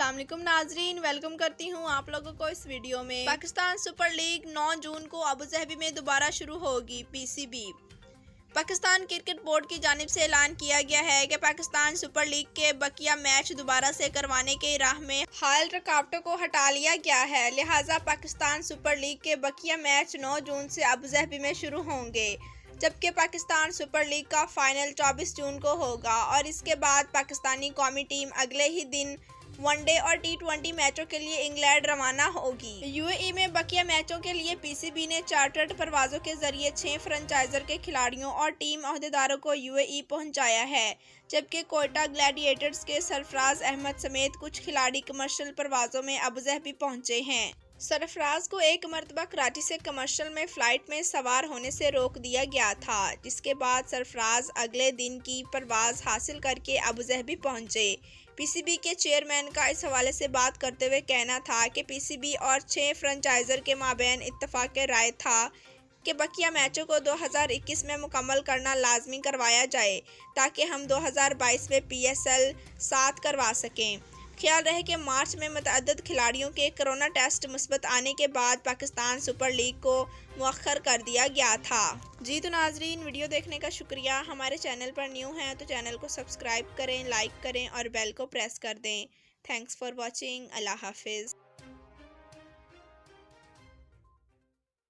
अस्सलाम वालेकुम नाजरीन, वेलकम करती हूँ आप लोगों को इस वीडियो में। पाकिस्तान सुपर लीग 9 जून को अबू धाबी में दोबारा शुरू होगी। पीसीबी पाकिस्तान क्रिकेट बोर्ड की जानिब से ऐलान किया गया है कि पाकिस्तान सुपर लीग के बकिया मैच दोबारा से करवाने के राह में हाल रुकावटों को हटा लिया गया है। लिहाजा पाकिस्तान सुपर लीग के बकिया मैच 9 जून से अबू धाबी में शुरू होंगे, जबकि पाकिस्तान सुपर लीग का फाइनल 24 जून को होगा और इसके बाद पाकिस्तानी कौमी टीम अगले ही दिन वनडे और T20 मैचों के लिए इंग्लैंड रवाना होगी। यूएई में बकिया मैचों के लिए पीसीबी ने चार्टर्ड परवाजों के जरिए 6 फ्रेंचाइजर के खिलाड़ियों और टीम अहदेदारों को यूएई पहुंचाया है, जबकि कोयटा ग्लैडिएटर्स के सरफराज अहमद समेत कुछ खिलाड़ी कमर्शियल परवाजों में अबू धाबी पहुंचे हैं। सरफराज को एक मरतबा कराची से कमर्शियल में फ़्लाइट में सवार होने से रोक दिया गया था, जिसके बाद सरफराज अगले दिन की परवाज़ हासिल करके अबू धाबी पहुंचे। पीसीबी के चेयरमैन का इस हवाले से बात करते हुए कहना था कि पीसीबी और 6 फ्रेंचाइजर के माबैन इत्तफाक राय था कि बकिया मैचों को 2021 में मुकम्मल करना लाजमी करवाया जाए ताकि हम 2022 में PSL 7 करवा सकें। ख्याल रहे कि मार्च में मतअद्दद खिलाड़ियों के कोरोना टेस्ट मुस्बत आने के बाद पाकिस्तान सुपर लीग को मुअख्खर कर दिया गया था। जी तो नाजरीन, वीडियो देखने का शुक्रिया। हमारे चैनल पर न्यू हैं तो चैनल को सब्सक्राइब करें, लाइक करें और बेल को प्रेस कर दें। Thanks for watching. अल्लाह हाफिज़।